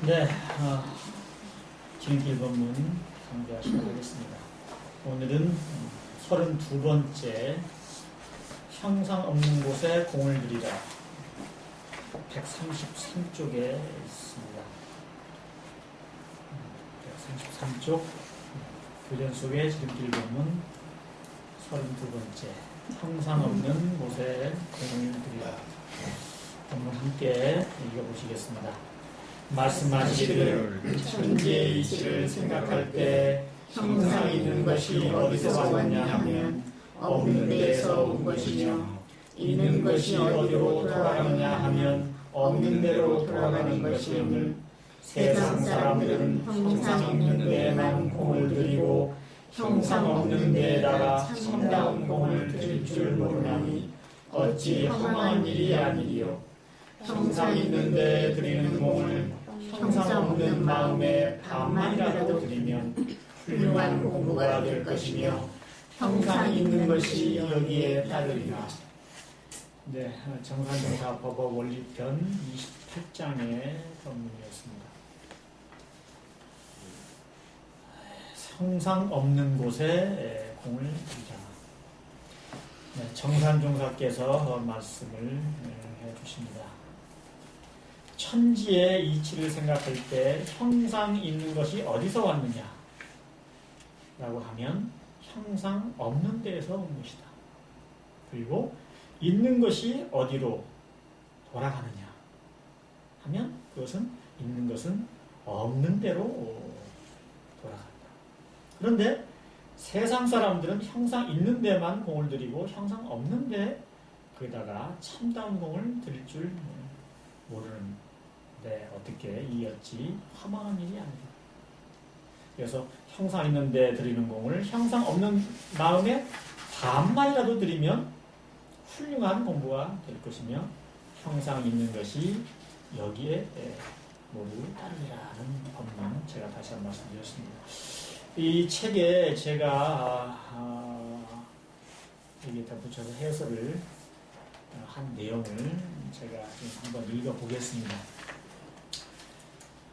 네, 지름길 본문 강좌하시도록 하겠습니다. 오늘은 32번째 형상 없는 곳에 공을 들이라 133쪽에 있습니다. 133쪽 교전 속의 지름길 본문 32번째 형상 없는 곳에 공을 들이라 본문 함께 읽어보시겠습니다. 말씀하시기를 천지의 이치를 생각할 때 형상 있는 것이 어디서 왔느냐 하면 없는 데에서 온 것이며 있는 것이 어디로 돌아가느냐 하면 없는 데로 돌아가는 것이오늘 세상 사람들은 형상 있는 데에만 공을 들이고 형상 없는 데에다가 참다운 공을 들일 줄 모르나니 어찌 허망한 일이 아니리요. 형상 있는 데에 드리는 공을 형상 없는 마음에 반만이라도 드리면 훌륭한 공부가 될 것이며 형상 있는 것이 여기에 따르리라. 네, 정산정사법어 원리편 28장의 본문이었습니다. 형상 없는 곳에 공을 들이자. 네, 정산종사께서 말씀을 해주십니다. 천지의 이치를 생각할 때 형상 있는 것이 어디서 왔느냐 라고 하면 형상 없는 데에서 온 것이다. 그리고 있는 것이 어디로 돌아가느냐 하면 그것은 있는 것은 없는 데로 돌아간다. 그런데 세상 사람들은 형상 있는 데만 공을 들이고 형상 없는 데 거기다가 참다운 공을 들일 줄 모르는 데 어떻게 이었지 허망한 일이 아니다. 그래서 형상 있는 데 드리는 공을 형상 없는 마음에 반만이라도 드리면 훌륭한 공부가 될 것이며 형상 있는 것이 여기에 모두 따르리라는 법만 제가 다시 한번 말씀드렸습니다. 이 책에 제가 여기다 붙여서 해설을 한 내용을 제가 한번 읽어보겠습니다.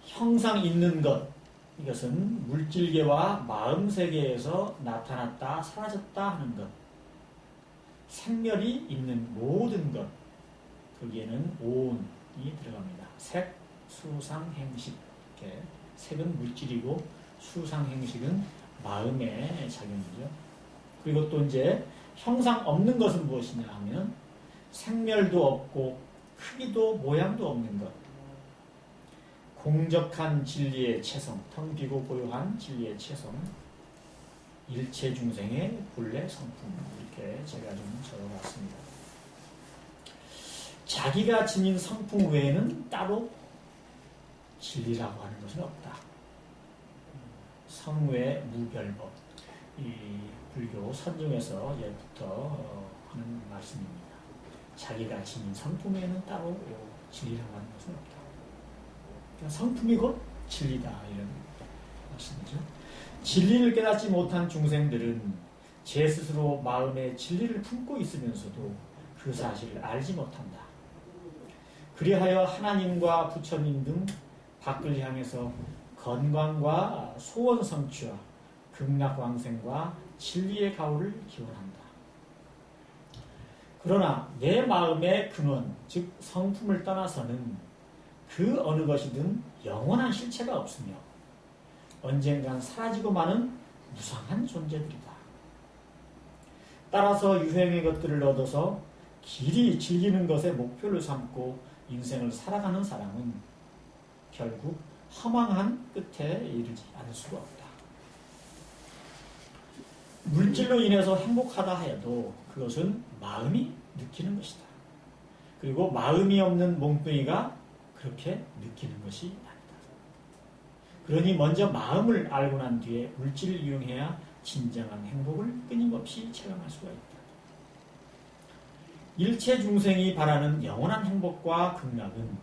형상 있는 것, 이것은 물질계와 마음세계에서 나타났다 사라졌다 하는 것, 생멸이 있는 모든 것, 거기에는 오온이 들어갑니다. 색, 수상, 행식. 이렇게 색은 물질이고 수상, 행식은 마음의 작용이죠. 그리고 또 이제 형상 없는 것은 무엇이냐 하면 생멸도 없고 크기도 모양도 없는 것, 공적한 진리의 체성, 텅 비고 고요한 진리의 체성, 일체 중생의 본래 성품, 이렇게 제가 좀 적어봤습니다. 자기가 지닌 성품 외에는 따로 진리라고 하는 것은 없다. 성외 무별법, 이 불교 선종에서 예부터 하는 말씀입니다. 자기가 지닌 성품 외에는 따로 진리라고 하는 것은 없다. 성품이 곧 진리다, 이런 말씀이죠. 진리를 깨닫지 못한 중생들은 제 스스로 마음에 진리를 품고 있으면서도 그 사실을 알지 못한다. 그리하여 하나님과 부처님 등 밖을 향해서 건강과 소원 성취와 극락왕생과 진리의 가호를 기원한다. 그러나 내 마음의 근원, 즉 성품을 떠나서는 그 어느 것이든 영원한 실체가 없으며 언젠간 사라지고 마는 무상한 존재들이다. 따라서 유행의 것들을 얻어서 길이 즐기는 것에 목표를 삼고 인생을 살아가는 사람은 결국 허망한 끝에 이르지 않을 수가 없다. 물질로 인해서 행복하다 해도 그것은 마음이 느끼는 것이다. 그리고 마음이 없는 몽뚱이가 그렇게 느끼는 것이 아니다. 그러니 먼저 마음을 알고 난 뒤에 물질을 이용해야 진정한 행복을 끊임없이 체감할 수가 있다. 일체 중생이 바라는 영원한 행복과 극락은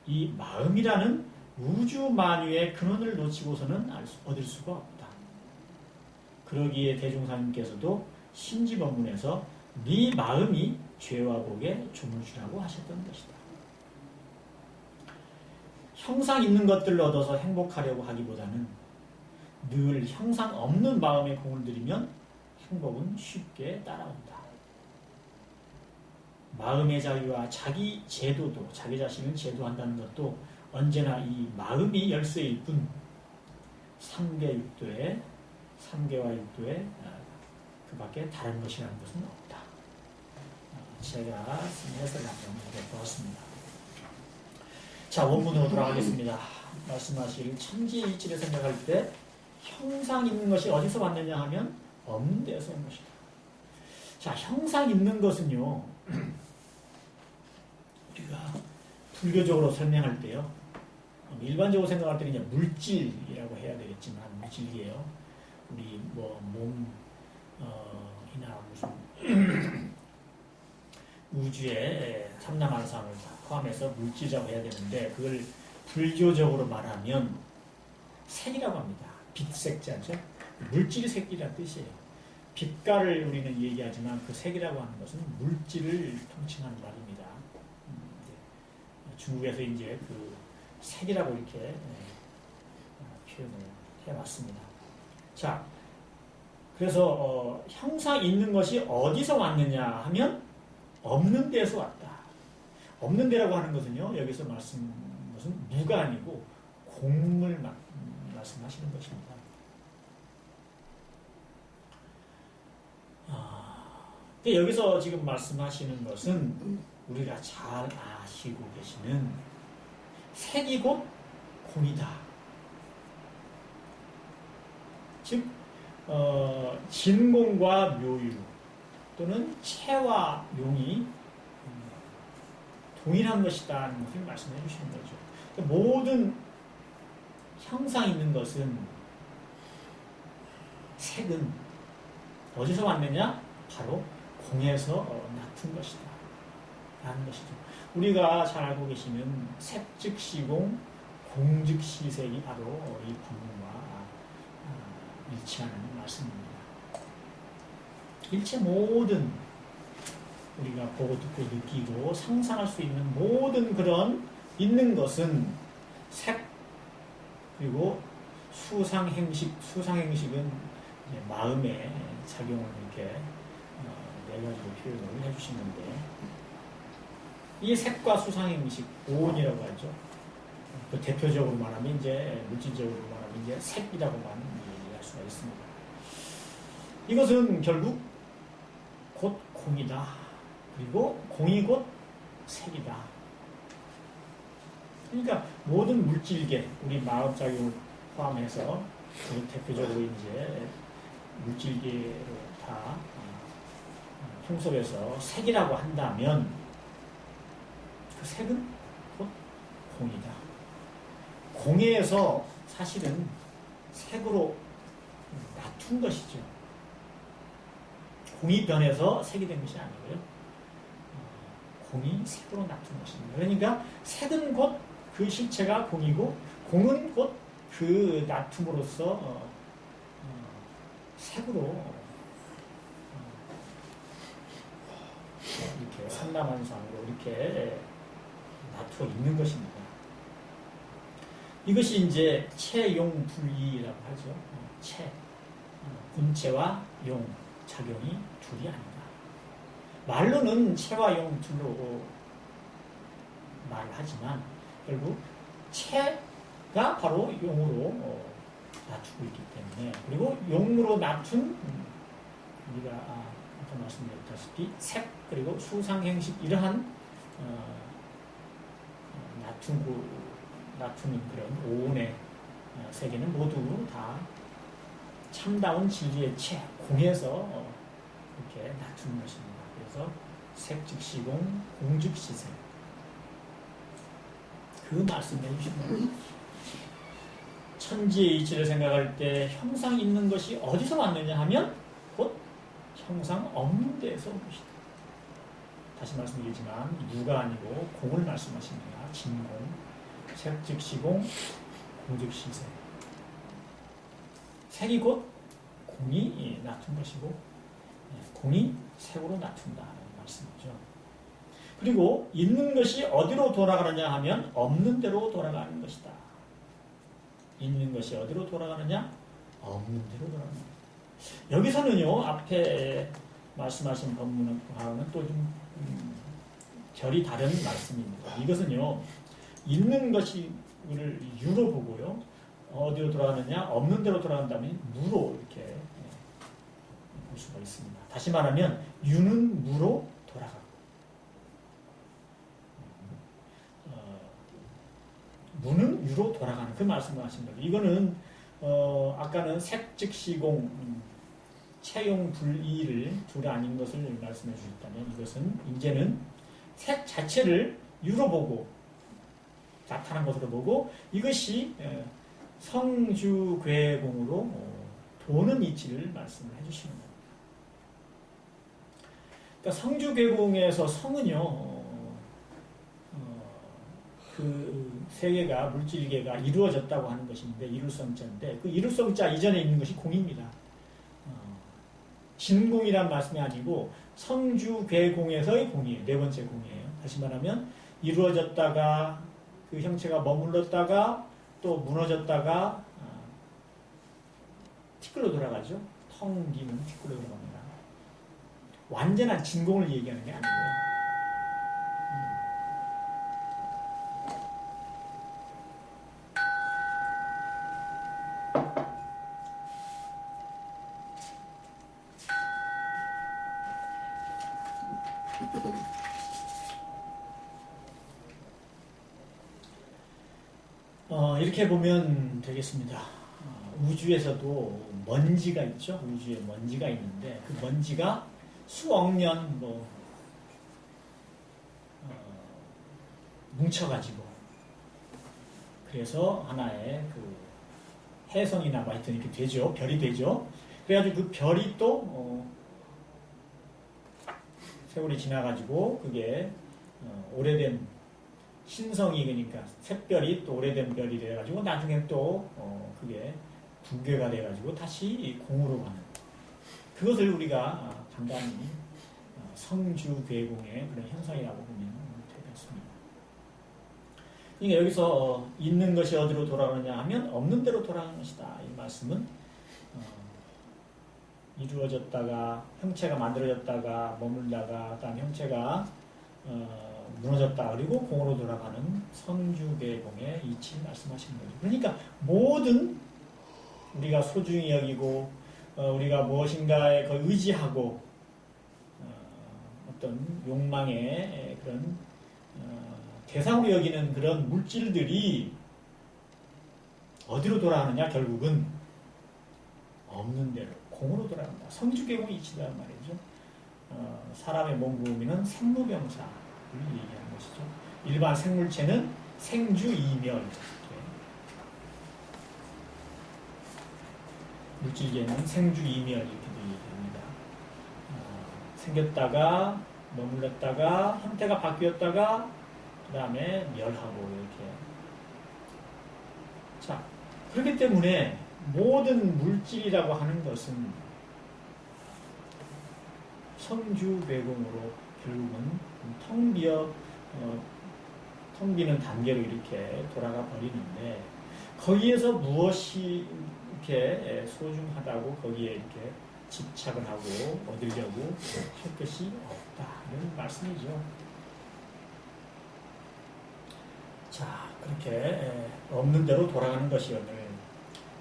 이 마음이라는 우주 만유의 근원을 놓치고서는 얻을 수가 없다. 그러기에 대종사님께서도 심지법문에서 네 마음이 죄와 복의 조물주라고 하셨던 것이다. 형상 있는 것들을 얻어서 행복하려고 하기보다는 늘 형상 없는 마음에 공을 들이면 행복은 쉽게 따라온다. 마음의 자유와 자기 제도도, 자기 자신을 제도한다는 것도 언제나 이 마음이 열쇠일 뿐 3계 6도에 3계와 6도에 그 밖에 다른 것이라는 것은 없다. 제가 해석을 한번 해보았습니다. 자, 원문으로 돌아가겠습니다. 말씀하실 천지이치를 생각할 때 형상 있는 것이 어디서 왔느냐 하면 없는 데서 온 것이다. 자, 형상 있는 것은요, 우리가 불교적으로 설명할 때요, 일반적으로 생각할 때는 그냥 물질이라고 해야 되겠지만, 물질이에요. 우리 뭐 몸이나 무슨 우주의 삼라만상을 포함해서 물질이라고 해야 되는데, 그걸 불교적으로 말하면 색이라고 합니다. 빛색자죠. 물질 색이라는 뜻이에요. 빛깔을 우리는 얘기하지만 그 색이라고 하는 것은 물질을 통칭하는 말입니다. 중국에서 이제 그 색이라고 이렇게 표현을 해왔습니다. 자, 그래서 형상 있는 것이 어디서 왔느냐 하면 없는 데서 왔다. 없는 데라고 하는 것은요, 여기서 말씀한 것은 무가 아니고 공을 말씀하시는 것입니다. 근데 여기서 지금 말씀하시는 것은 우리가 잘 아시고 계시는 색이 곧 공이다. 즉 진공과 묘유 또는 체와 용이 동일한 것이다 하는 것을 말씀해 주시는 거죠. 그러니까 모든 형상 있는 것은 색은 어디서 왔느냐? 바로 공에서 낳은 것이다 라는 것이죠. 우리가 잘 알고 계시는 색 즉 시공, 공 즉 시색이 바로 이 본문과 일치하는 말씀입니다. 일체 모든 우리가 보고 듣고 느끼고 상상할 수 있는 모든 그런 있는 것은 색 그리고 수상행식은 마음의 작용을 이렇게 네 가지로 표현을 해주시는데, 이 색과 수상행식, 오온이라고 하죠. 그 대표적으로 말하면 이제 물질적으로 말하면 이제 색이라고만 얘기할 수가 있습니다. 이것은 결국 곧 공이다. 그리고 공이 곧 색이다. 그러니까 모든 물질계, 우리 마음작용을 포함해서 대표적으로 이제 물질계로 다 통섭해서 색이라고 한다면 그 색은 곧 공이다. 공에서 사실은 색으로 낮춘 것이죠. 공이 변해서 색이 된 것이 아니고요. 공이 색으로 낮춘 것입니다. 그러니까 색은 곧 그 실체가 공이고 공은 곧 그 낮춤으로써 색으로 이렇게 삼라만상으로 이렇게 나투어 있는 것입니다. 이것이 이제 체용불이라고 하죠. 군체와 용, 작용이 둘이 아니다. 말로는 체와 용 둘로 말하지만 결국 체가 바로 용으로 낮추고 있기 때문에, 그리고 용으로 낮춘 우리가 아까 말씀드렸다시피 색 그리고 수상행식 이러한 낮추는 그런 오온의 세계는 모두 다 참다운 진리의 체, 공에서 이렇게 낮추는 것입니다. 그래서 색 즉 시공, 공 즉 시색. 그 말씀해 주신 겁니다. 천지의 이치를 생각할 때 형상 있는 것이 어디서 왔느냐 하면 곧 형상 없는 데에서 온 것이다. 다시 말씀드리지만 무가 아니고 공을 말씀하십니다. 진공, 색 즉 시공, 공 즉 시색. 색이 곧 공이 낮춘 것이고 공이 색으로 낮춘다는 말씀이죠. 그리고 있는 것이 어디로 돌아가느냐 하면 없는 데로 돌아가는 것이다. 있는 것이 어디로 돌아가느냐? 없는 데로 돌아가는 것이다. 여기서는요, 앞에 말씀하신 법문하고는 또 좀 결이 다른 말씀입니다. 이것은요, 있는 것을 유로 보고요, 어디로 돌아가느냐? 없는 데로 돌아간다면 무로 이렇게 볼 수가 있습니다. 다시 말하면 유는 무로 돌아가고 무는 유로 돌아가는 그 말씀을 하신 거죠. 이거는 아까는 색즉시공 채용 불이를 둘이 아닌 것을 말씀해 주셨다면 이것은 이제는 색 자체를 유로 보고 나타난 것으로 보고 이것이 성주괴공으로 도는 이치를 말씀을 해주시는 겁니다. 그러니까 성주괴공에서 성은요, 그 세계가 물질계가 이루어졌다고 하는 것인데 이룰성자인데 그 이룰성자 이전에 있는 것이 공입니다. 진공이란 말씀이 아니고 성주괴공에서의 공이에요. 네 번째 공이에요. 다시 말하면 이루어졌다가 그 형체가 머물렀다가 또 무너졌다가 티끌로 돌아가죠. 텅 비는 티끌로 돌아갑니다. 완전한 진공을 얘기하는 게 아니고요. 이렇게 보면 되겠습니다. 우주에서도 먼지가 있죠. 우주에 먼지가 있는데 그 먼지가 수억 년 뭉쳐가지고 그래서 하나의 그 해성이나 뭐 하여튼 이렇게 되죠. 별이 되죠. 그래가지고 그 별이 또 세월이 지나가지고 그게 오래된 신성이 그러니까 샛별이 또 오래된 별이 돼가지고 나중에 또 그게 붕괴가 돼가지고 다시 공으로 가는 그것을 우리가 간단히 성주괴공의 그런 현상이라고 보면 되겠습니다. 그러니까 여기서 있는 것이 어디로 돌아가느냐 하면 없는 데로 돌아가는 것이다. 이 말씀은 이루어졌다가 형체가 만들어졌다가 머물다가 그다음 형체가 무너졌다. 그리고 공으로 돌아가는 성주괴공의 이치 말씀하시는 거죠. 그러니까 모든 우리가 소중히 여기고 우리가 무엇인가에 의지하고 어떤 욕망의 그런 대상으로 여기는 그런 물질들이 어디로 돌아가느냐 결국은 없는 대로 공으로 돌아간다. 성주괴공의 이치라는 말이죠. 사람의 몸 부음이는 생로병사 얘기하는 것이죠. 일반 생물체는 생주이멸, 물질계는 생주이멸 이렇게도 얘기합니다. 생겼다가 머물렀다가 형태가 바뀌었다가 그 다음에 멸하고 이렇게. 자, 그렇기 때문에 모든 물질이라고 하는 것은 성주괴공으로 결국은 텅 비는 단계로 이렇게 돌아가 버리는데 거기에서 무엇이 이렇게 소중하다고 거기에 이렇게 집착을 하고 얻으려고 할 것이 없다. 이런 말씀이죠. 자, 그렇게 없는 대로 돌아가는 것이 오늘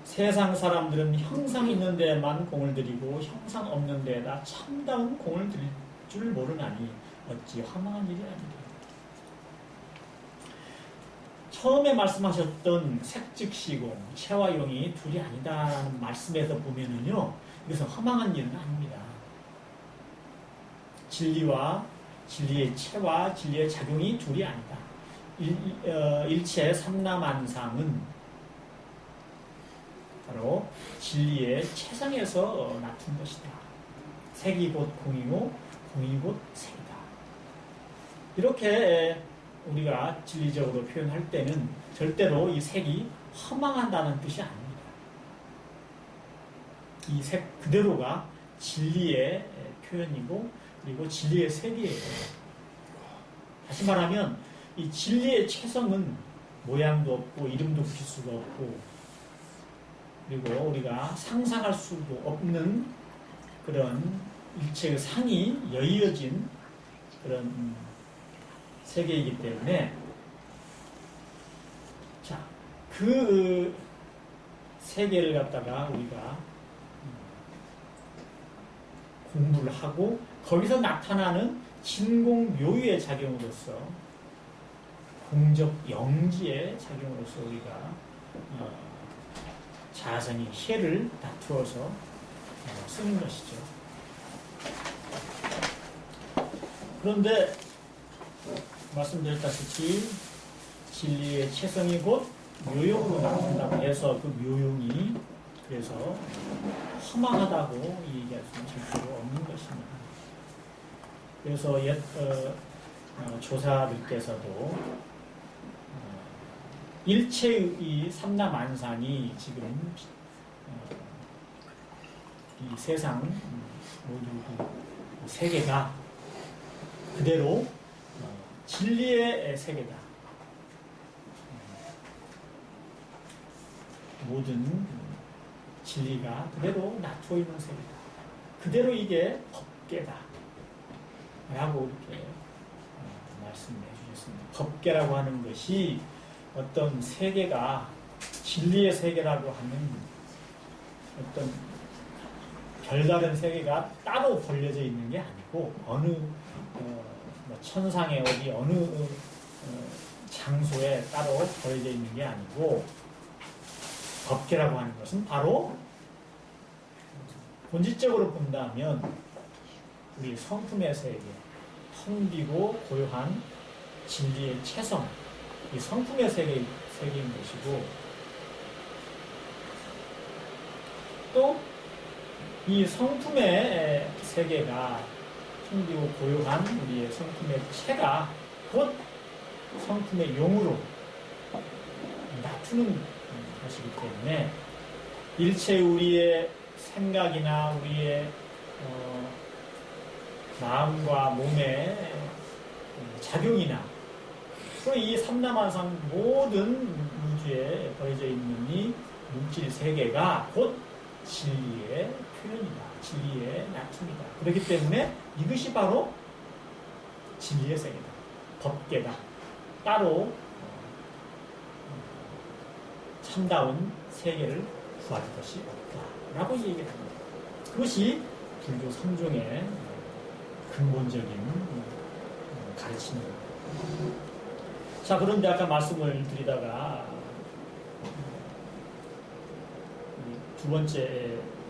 세상 사람들은 형상 있는 데만 공을 들이고 형상 없는 데에다 참다운 공을 들일 줄 모르나니 어찌 화망한 일이 아니라. 처음에 말씀하셨던 색즉시공, 체와 용이 둘이 아니다라는 말씀에서 보면은요, 이것은 허망한 일은 아닙니다. 진리와 진리의 체와 진리의 작용이 둘이 아니다. 일체 삼라만상은 바로 진리의 체상에서 나쁜 것이다. 색이 곧 공이고 공이 곧 색이다. 이렇게 우리가 진리적으로 표현할 때는 절대로 이 색이 허망한다는 뜻이 아닙니다. 이 색 그대로가 진리의 표현이고 그리고 진리의 색이에요. 다시 말하면 이 진리의 체성은 모양도 없고 이름도 붙일 수가 없고 그리고 우리가 상상할 수도 없는 그런 일체의 상이 여의어진 그런 세계이기 때문에 자, 그 세계를 갖다가 우리가 공부를 하고 거기서 나타나는 진공묘유의 작용으로서 공적 영지의 작용으로서 우리가 자선이 해를 다투어서 쓰는 것이죠. 그런데 말씀드렸다시피 진리의 체성이 곧 묘용으로 나온다고 해서 그 묘용이 그래서 허망하다고 얘기할 수는 절대로 없는 것입니다. 그래서 옛 조사들께서도 일체의 이 삼라만상이 지금 이 세상 모두 세계가 그대로 진리의 세계다. 모든 진리가 그대로 나투어 있는 세계다. 그대로 이게 법계다. 라고 이렇게 말씀해 주셨습니다. 법계라고 하는 것이 어떤 세계가 진리의 세계라고 하는 어떤 별다른 세계가 따로 벌려져 있는 게 아니고 어느 뭐 천상의 어디 어느 장소에 따로 벌려져 있는 게 아니고 법계라고 하는 것은 바로 본질적으로 본다면 우리 성품의 세계, 텅 비고 고요한 진리의 체성, 이 성품의 세계인 것이고 또 이 성품의 세계가 텅 비고 고요한 우리의 성품의 체가 곧 성품의 용으로 나투는 것이기 때문에 일체 우리의 생각이나 우리의 마음과 몸의 작용이나 또 이 삼라만상 모든 우주에 벌어져 있는 이 물질 세계가 곧 진리의 표현이다. 진리의 나툼이다. 그렇기 때문에 이것이 바로 진리의 세계다. 법계다. 따로 참다운 세계를 구할 것이 없다. 라고 얘기를 합니다. 그것이 불교 성종의 근본적인 가르침입니다. 자, 그런데 아까 말씀을 드리다가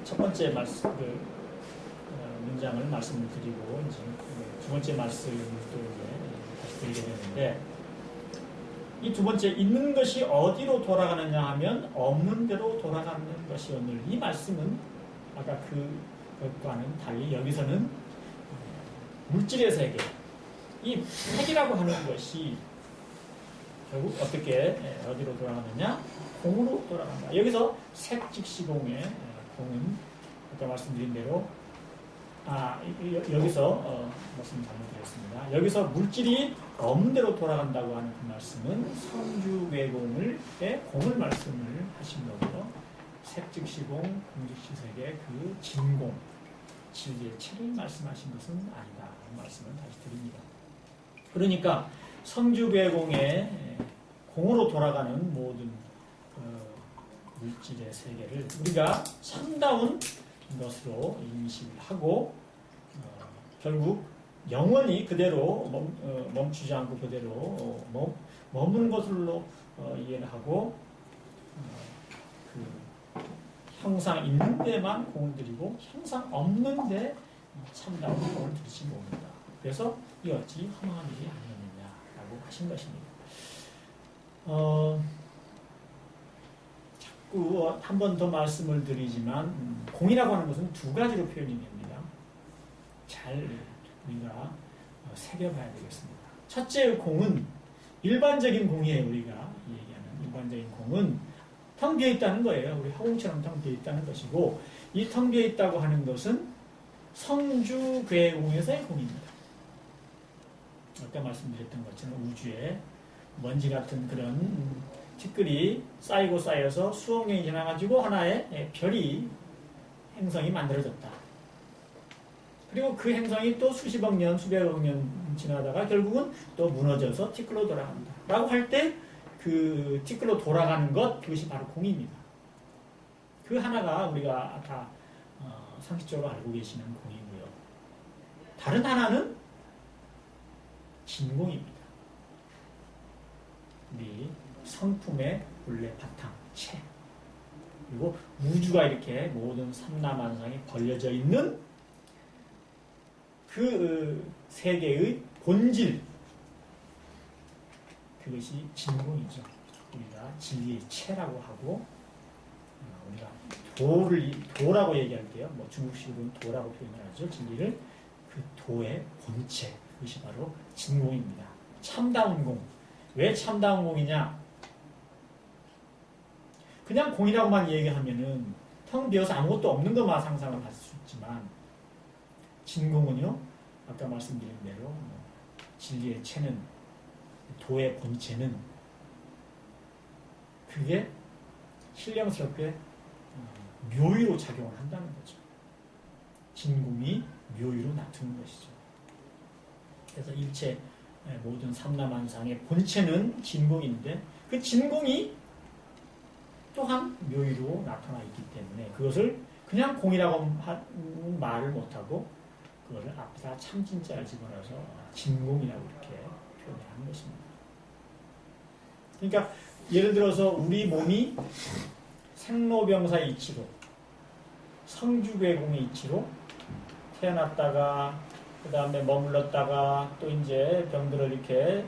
첫 번째 말씀, 문장을 말씀을 드리고 이제 두 번째 말씀을 또 이제 다시 드리게 되는데 이 두 번째 있는 것이 어디로 돌아가느냐 하면 없는 데로 돌아가는 것이 오늘 이 말씀은 아까 그것과는 달리 여기서는 물질의 세계 이 색이라고 하는 것이 결국 어떻게 어디로 돌아가느냐 공으로 돌아간다. 여기서 색즉시공의 공은 아까 말씀드린 대로 여기서 말씀 잘못드렸습니다. 여기서 물질이 없는 대로 돌아간다고 하는 그 말씀은 성주외공의 공을 말씀을 하신 거고요. 색즉시공, 공즉시색의 그 진공, 진리의 체를 말씀하신 것은 아니다. 그 말씀을 다시 드립니다. 그러니까 성주외공의 공으로 돌아가는 모든 물질의 세계를 우리가 참다운 것으로 인식을 하고 결국 영원히 그대로 멈추지 않고 그대로 머무는 것으로 이해를 하고 그 형상 있는 데만 공을 들이고 형상 없는 데 참다운 공을 들이신 겁니다. 그래서 이 어찌 허망한 일이 아니었느냐라고 하신 것입니다. 한 번 더 말씀을 드리지만 공이라고 하는 것은 두 가지로 표현이 됩니다. 잘 우리가 새겨봐야 되겠습니다. 첫째 공은 일반적인 공이에요. 우리가 얘기하는 일반적인 공은 텅 비어 있다는 거예요. 우리 허공처럼 텅 비어 있다는 것이고 이 텅 비어 있다고 하는 것은 성주괴공에서의 공입니다. 아까 말씀드렸던 것처럼 우주에 먼지 같은 그런 티끌이 쌓이고 쌓여서 수억 년이 지나가지고 하나의 별이 행성이 만들어졌다. 그리고 그 행성이 또 수십억 년, 수백억 년 지나다가 결국은 또 무너져서 티끌로 돌아간다. 라고 할 때 그 티끌로 돌아가는 것, 그것이 바로 공입니다. 그 하나가 우리가 다 상식적으로 알고 계시는 공이고요. 다른 하나는 진공입니다. 우리 성품의 본래 바탕체. 그리고 우주가 이렇게 모든 삼라만상에 벌려져 있는 그 세계의 본질, 그것이 진공이죠. 우리가 진리의 체라고 하고, 우리가 도라고 얘기할게요. 뭐 중국식으로는 도라고 표현을 하죠. 진리를. 그 도의 본체, 그것이 바로 진공입니다. 참다운 공. 왜 참다운 공이냐? 그냥 공이라고만 얘기하면은 텅 비어서 아무것도 없는 것만 상상을 할 수 있지만, 진공은요, 아까 말씀드린 대로 진리의 체는, 도의 본체는 그게 신령스럽게 묘유로 작용을 한다는 거죠. 진공이 묘유로 나타나는 것이죠. 그래서 일체 모든 삼라만상의 본체는 진공인데 그 진공이 또한 묘유로 나타나 있기 때문에 그것을 그냥 공이라고 말을 못하고 그것을 앞에다 참진자를 집어넣어서 진공이라고 이렇게 표현을 하는 것입니다. 그러니까 예를 들어서 우리 몸이 생로병사의 이치로 성주괴공의 이치로 태어났다가 그 다음에 머물렀다가 또 이제 병들을 이렇게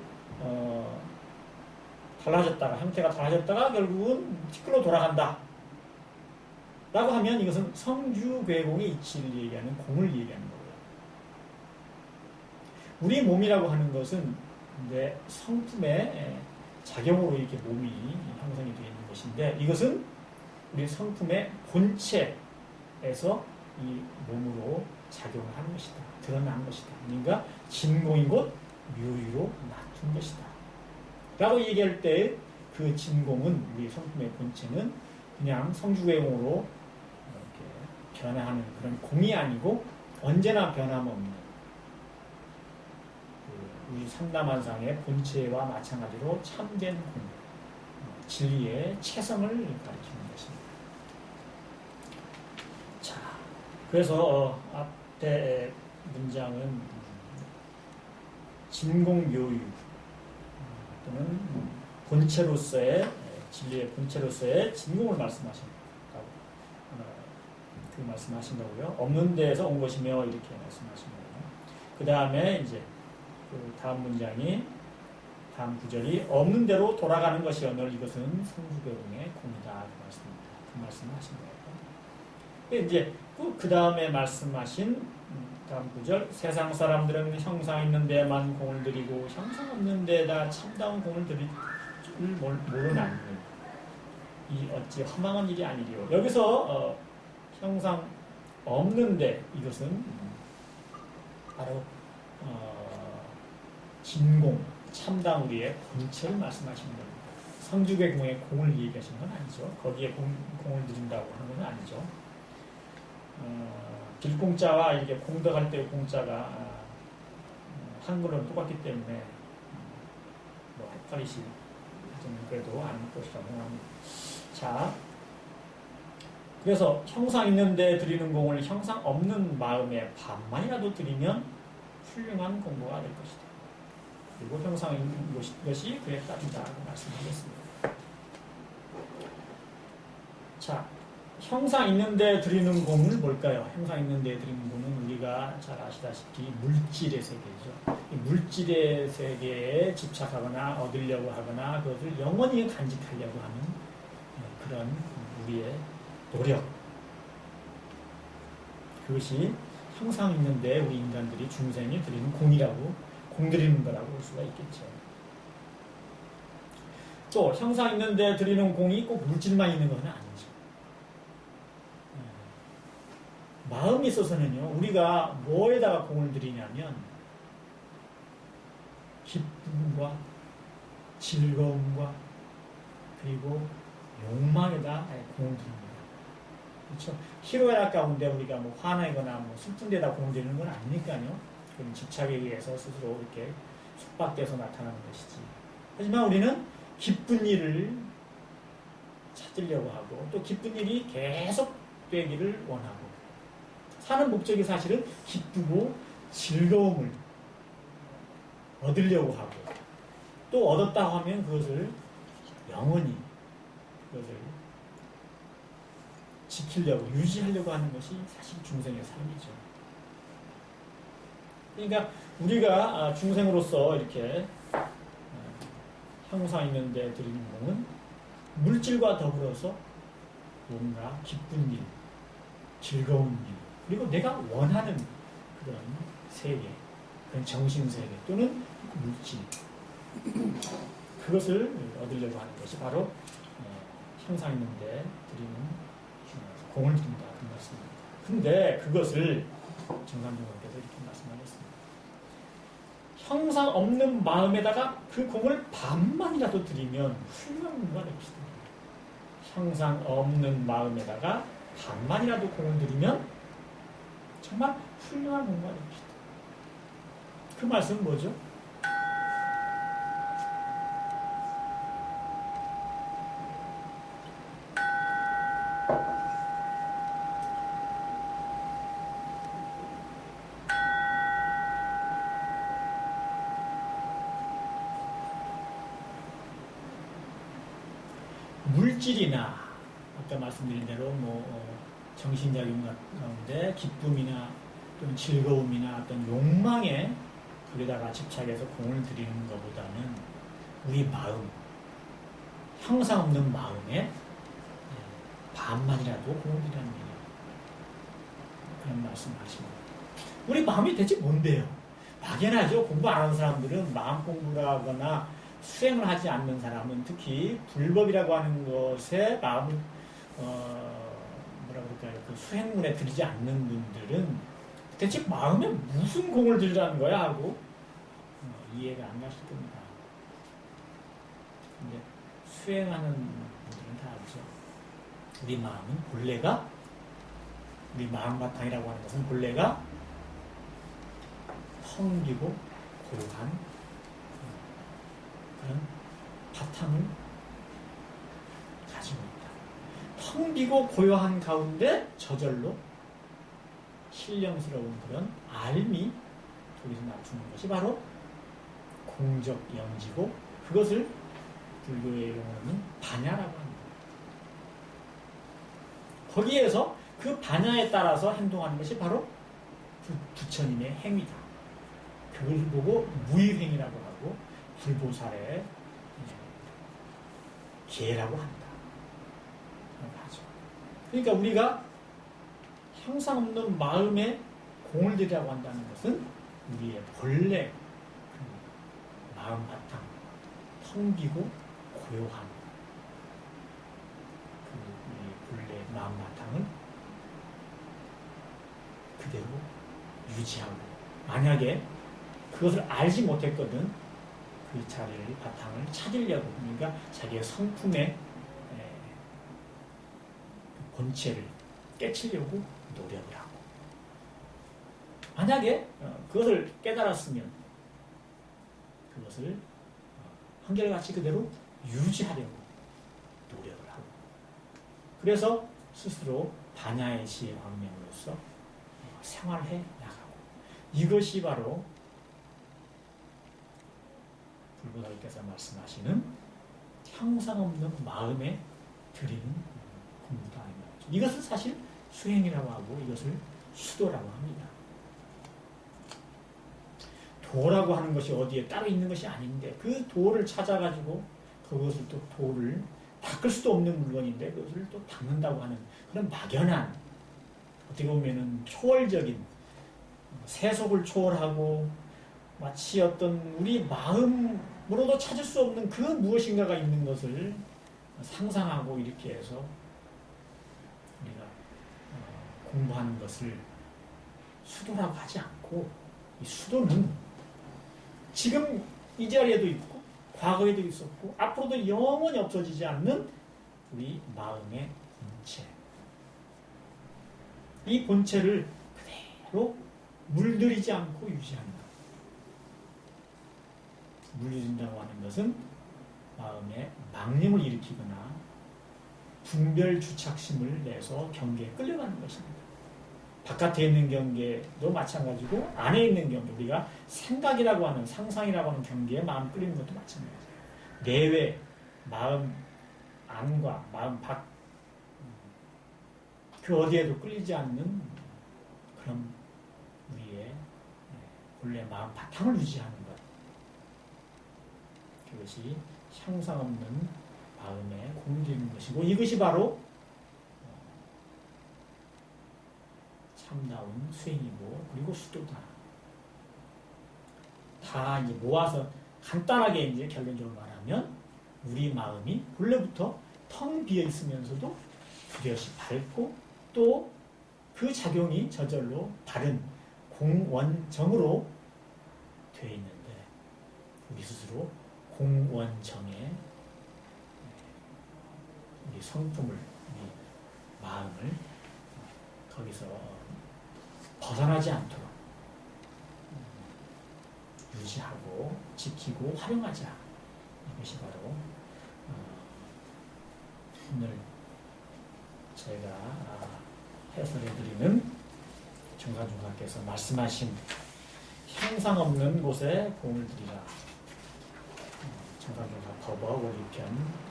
달라졌다가 형태가 달라졌다가 결국은 티끌로 돌아간다 라고 하면 이것은 성주괴공의 이치를 얘기하는 공을 얘기하는 거고요. 우리 몸이라고 하는 것은 이제 성품의 작용으로 이렇게 몸이 형성이 되어 있는 것인데 이것은 우리 성품의 본체에서 이 몸으로 작용을 하는 것이다. 드러난 것이다. 그러니까 진공인 곧 묘유로 나툰 것이다. 라고 얘기할 때 그 진공은 우리 성품의 본체는 그냥 성주괴공으로 이렇게 변화하는 그런 공이 아니고 언제나 변함없는 우리 삼라만상의 본체와 마찬가지로 참된 공, 진리의 체성을 가리키는 것입니다. 자, 그래서 앞에 문장은 진공묘유 또는 본체로서의 진리의 본체로서의 진공을 말씀하신다고 그 말씀하신 거고요. 없는 데에서 온 것이며 이렇게 말씀하신 거예요. 그 다음에 이제 그 다음 문장이 다음 구절이 없는 대로 돌아가는 것이오늘 이것은 성주괴공의 공이다 그 말씀하신 거예요. 이제 그 다음에 말씀하신 다음 구절 세상 사람들은 형상 있는 데만 공을 들이고 형상 없는 데다 참다운 공을 들일 줄 모르나니 이 어찌 허망한 일이 아니리요. 여기서 형상 없는데 이것은 바로 진공, 참다운 우리의 본체를 말씀하시는 겁니다. 성주괴공의 공을 얘기하시는 건 아니죠. 거기에 공을 들인다고 하는 건 아니죠. 길공자와 이렇게 공덕할 때 공자가 한글은 똑같기 때문에 뭐 헷갈리시 좀 그래도 아닐 것이라고 합니다. 자, 그래서 형상 있는데 드리는 공을 형상 없는 마음에 반만이라도 드리면 훌륭한 공부가 될 것이다. 그리고 형상 있는 것이 그에 따른다고 말씀하겠습니다. 자, 형상 있는데 드리는 공은 뭘까요? 형상 있는데 드리는 공은 우리가 잘 아시다시피 물질의 세계죠. 이 물질의 세계에 집착하거나 얻으려고 하거나 그것을 영원히 간직하려고 하는 그런 우리의 노력. 그것이 형상 있는데 우리 인간들이 중생이 드리는 공드리는 거라고 볼 수가 있겠죠. 또 형상 있는데 드리는 공이 꼭 물질만 있는 것은 아니죠. 마음이 있어서는요, 우리가 뭐에다가 공을 들이냐면 기쁨과 즐거움과 그리고 욕망에다 공을 들입니다. 그렇죠? 희로애락 가운데 우리가 뭐 화나거나 뭐 슬픈 데다 공을 들이는 건 아니니까요. 그건 집착에 의해서 스스로 이렇게 속박돼서 나타나는 것이지. 하지만 우리는 기쁜 일을 찾으려고 하고 또 기쁜 일이 계속 되기를 원하고 사는 목적이 사실은 기쁘고 즐거움을 얻으려고 하고 또 얻었다고 하면 그것을 영원히 그것을 지키려고 유지하려고 하는 것이 사실 중생의 삶이죠. 그러니까 우리가 중생으로서 이렇게 형상 있는 데 드리는 공은 물질과 더불어서 뭔가 기쁜 일, 즐거운 일, 그리고 내가 원하는 그런 세계, 그런 정신세계 또는 물질, 그것을 얻으려고 하는 것이 바로 형상 있는 데 드리는 공을 드린다. 그 말씀입니다. 근데 그것을 정상적으로께서 이렇게 말씀하셨습니다. 형상 없는 마음에다가 그 공을 반만이라도 드리면 훌륭한 공부가 됩시다. 형상 없는 마음에다가 반만이라도 공을 드리면 정말 훌륭한 공부가 됩시다. 그 말씀은 뭐죠? 물질이나 아까 말씀드린 대로 정신작용 가운데 기쁨이나 또는 즐거움이나 어떤 욕망에 거기다가 집착해서 공을 들이는 것보다는 우리 마음, 형상 없는 마음에 반만이라도 공을 들이는 거예요. 그런 말씀하시고 우리 마음이 대체 뭔데요? 막연하죠. 공부 안 하는 사람들은 마음 공부를 하거나 수행을 하지 않는 사람은 특히 불법이라고 하는 것에 마음을 뭐라 그럴까요? 그 수행문에 들이지 않는 분들은 대체 마음에 무슨 공을 들이라는 거야 하고 이해가 안 가실 겁니다. 근데 수행하는 분들은 다 알죠. 우리 마음은 본래가 우리 마음 바탕이라고 하는 것은 본래가 텅 비고 고요한 그런 바탕을 가지고 있다. 텅 비고 고요한 가운데 저절로 신령스러운 그런 알미 거기서 낮추는 것이 바로 공적 영지고 그것을 불교의 용어는 반야라고 합니다. 거기에서 그 반야에 따라서 행동하는 것이 바로 그 부처님의 행위다. 그걸 보고 무의행이라고 하고 불보살의 계라고 한다. 그러니까 우리가 형상 없는 마음에 공을 들이라고 한다는 것은 우리의 본래 마음 바탕, 텅 비고 고요한 그 우리의 본래 마음 바탕을 그대로 유지하고 만약에 그것을 알지 못했거든 그 자리를 바탕을 찾으려고 그러니까 자기의 성품의 본체를 깨치려고 노력을 하고 만약에 그것을 깨달았으면 그것을 한결같이 그대로 유지하려고 노력을 하고 그래서 스스로 반야의 지혜 광명으로서 생활해 나가고 이것이 바로 불보살께서 말씀하시는 형상 없는 마음에 드리는 공부다. 이것을 사실 수행이라고 하고 이것을 수도라고 합니다. 도라고 하는 것이 어디에 따로 있는 것이 아닌데 그 도를 찾아가지고 그것을 또 도를 닦을 수도 없는 물건인데 그것을 또 닦는다고 하는 그런 막연한 어떻게 보면은 초월적인 세속을 초월하고 마치 어떤 우리 마음으로도 찾을 수 없는 그 무엇인가가 있는 것을 상상하고 이렇게 해서 우리가 공부하는 것을 수도라고 하지 않고 이 수도는 지금 이 자리에도 있고 과거에도 있었고 앞으로도 영원히 없어지지 않는 우리 마음의 본체. 이 본체를 그대로 물들이지 않고 유지한다. 물들인다고 하는 것은 마음에 망념을 일으키거나 분별 주착심을 내서 경계에 끌려가는 것입니다. 바깥에 있는 경계도 마찬가지고 안에 있는 경계, 우리가 생각이라고 하는 상상이라고 하는 경계에 마음 끌리는 것도 마찬가지예요. 내외, 마음 안과 마음 밖, 그 어디에도 끌리지 않는 그런 우리의 본래 마음 바탕을 유지하는 것. 그것이 향상 없는 마음에 공들이는 것이고 이것이 바로 참다운 수행이고 그리고 수도다. 다 이제 모아서 간단하게 이제 결론적으로 말하면 우리 마음이 본래부터 텅 비어 있으면서도 두려시 밝고 또 그 작용이 저절로 다른 공원정으로 되어 있는데 우리 스스로 공원정에 우리 성품을, 우리 마음을 거기서 벗어나지 않도록 유지하고 지키고 활용하자. 이것이 바로 오늘 제가 해설해드리는 정산중사께서 말씀하신 향상 없는 곳에 공을 들이라. 정산중사 법어 월리편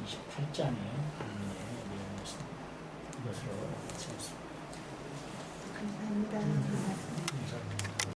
28장의 강문의 내용이었습니다. 이것으로 마치겠습니다. 감사합니다.